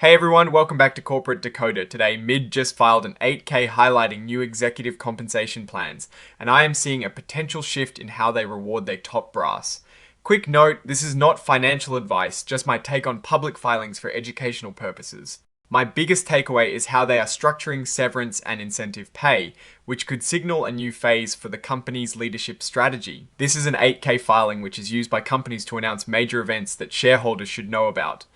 Hey everyone, welcome back to Corporate Decoder. Today, MIDD just filed an 8K highlighting new executive compensation plans, and I am seeing a potential shift in how they reward their top brass. Quick note, this is not financial advice, just my take on public filings for educational purposes. My biggest takeaway is how they are structuring severance and incentive pay, which could signal a new phase for the company's leadership strategy. This is an 8K filing which is used by companies to announce major events that shareholders should know about.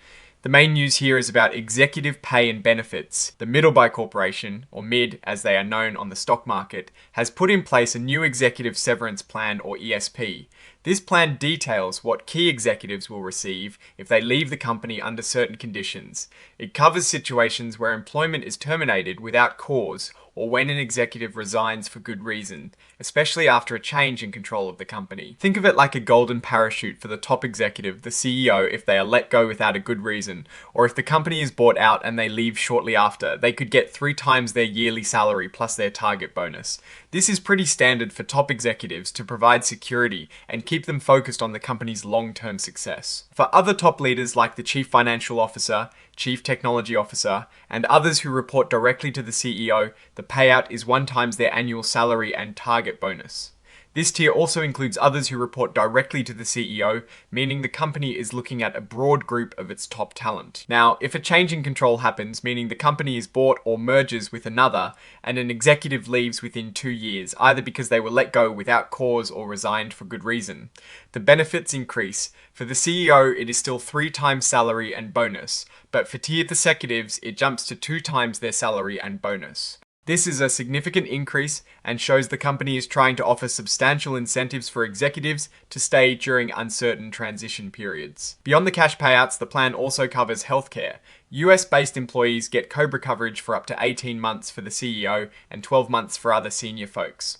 The main news here is about executive pay and benefits. The Middleby Corporation, or MIDD as they are known on the stock market, has put in place a new executive severance plan or ESP. This plan details what key executives will receive if they leave the company under certain conditions. It covers situations where employment is terminated without cause or when an executive resigns for good reason, especially after a change in control of the company. Think of it like a golden parachute for the top executive, the CEO, if they are let go without a good reason, or if the company is bought out and they leave shortly after, they could get 3 times their yearly salary plus their target bonus. This is pretty standard for top executives to provide security and keep them focused on the company's long-term success. For other top leaders like the Chief Financial Officer, Chief Technology Officer, and others who report directly to the CEO, the payout is 1 times their annual salary and target bonus. This tier also includes others who report directly to the CEO, meaning the company is looking at a broad group of its top talent. Now, if a change in control happens, meaning the company is bought or merges with another, and an executive leaves within 2 years, either because they were let go without cause or resigned for good reason, the benefits increase. For the CEO, it is still 3 times salary and bonus, but for tiered executives, it jumps to 2 times their salary and bonus. This is a significant increase and shows the company is trying to offer substantial incentives for executives to stay during uncertain transition periods. Beyond the cash payouts, the plan also covers healthcare. US-based employees get COBRA coverage for up to 18 months for the CEO and 12 months for other senior folks.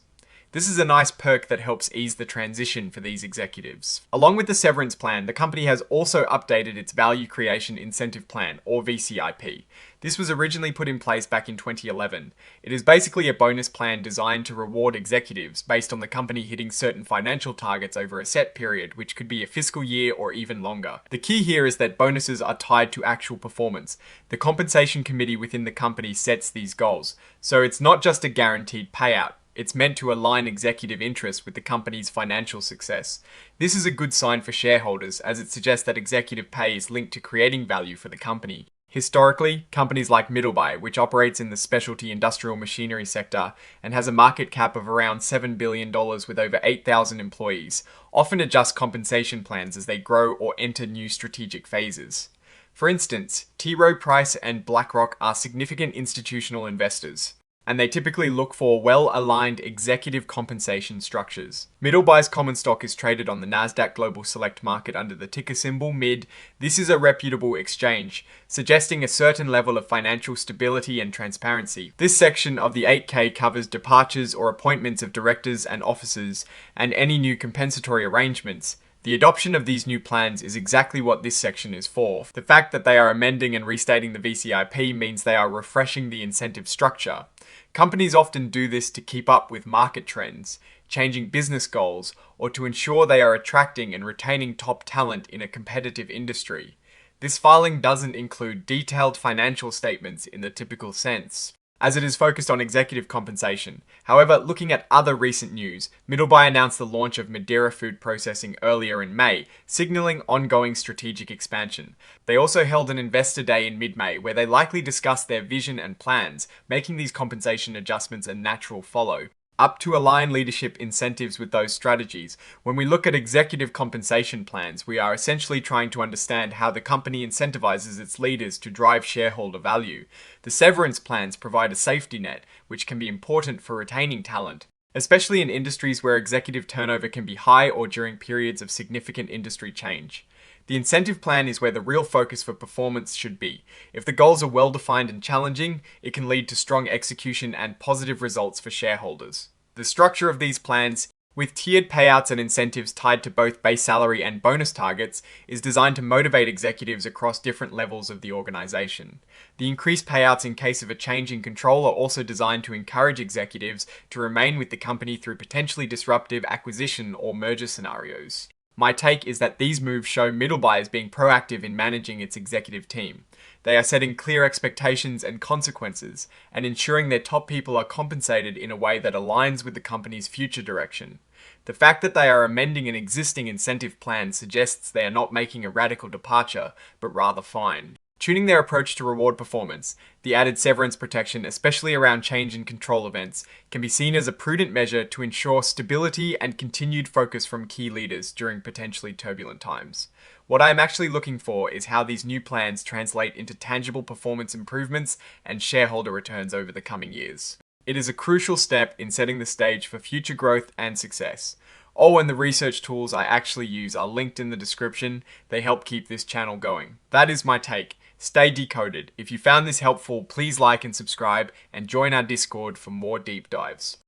This is a nice perk that helps ease the transition for these executives. Along with the severance plan, the company has also updated its Value Creation Incentive Plan, or VCIP. This was originally put in place back in 2011. It is basically a bonus plan designed to reward executives based on the company hitting certain financial targets over a set period, which could be a fiscal year or even longer. The key here is that bonuses are tied to actual performance. The compensation committee within the company sets these goals, so it's not just a guaranteed payout. It's meant to align executive interests with the company's financial success. This is a good sign for shareholders, as it suggests that executive pay is linked to creating value for the company. Historically, companies like Middleby, which operates in the specialty industrial machinery sector and has a market cap of around $7 billion with over 8,000 employees, often adjust compensation plans as they grow or enter new strategic phases. For instance, T. Rowe Price and BlackRock are significant institutional investors, and they typically look for well-aligned executive compensation structures. Middleby's common stock is traded on the Nasdaq Global Select Market under the ticker symbol MIDD. This is a reputable exchange, suggesting a certain level of financial stability and transparency. This section of the 8K covers departures or appointments of directors and officers and any new compensatory arrangements. The adoption of these new plans is exactly what this section is for. The fact that they are amending and restating the VCIP means they are refreshing the incentive structure. Companies often do this to keep up with market trends, changing business goals, or to ensure they are attracting and retaining top talent in a competitive industry. This filing doesn't include detailed financial statements in the typical sense, as it is focused on executive compensation. However, looking at other recent news, Middleby announced the launch of Madeira food processing earlier in May, signaling ongoing strategic expansion. They also held an investor day in mid-May where they likely discussed their vision and plans, making these compensation adjustments a natural follow up to align leadership incentives with those strategies. When we look at executive compensation plans, we are essentially trying to understand how the company incentivizes its leaders to drive shareholder value. The severance plans provide a safety net, which can be important for retaining talent, especially in industries where executive turnover can be high or during periods of significant industry change. The incentive plan is where the real focus for performance should be. If the goals are well-defined and challenging, it can lead to strong execution and positive results for shareholders. The structure of these plans, with tiered payouts and incentives tied to both base salary and bonus targets, is designed to motivate executives across different levels of the organization. The increased payouts in case of a change in control are also designed to encourage executives to remain with the company through potentially disruptive acquisition or merger scenarios. My take is that these moves show Middleby as being proactive in managing its executive team. They are setting clear expectations and consequences, and ensuring their top people are compensated in a way that aligns with the company's future direction. The fact that they are amending an existing incentive plan suggests they are not making a radical departure, but rather fine. Tuning their approach to reward performance, the added severance protection, especially around change and control events, can be seen as a prudent measure to ensure stability and continued focus from key leaders during potentially turbulent times. What I am actually looking for is how these new plans translate into tangible performance improvements and shareholder returns over the coming years. It is a crucial step in setting the stage for future growth and success. Oh, and the research tools I actually use are linked in the description. They help keep this channel going. That is my take. Stay decoded. If you found this helpful, please like and subscribe and join our Discord for more deep dives.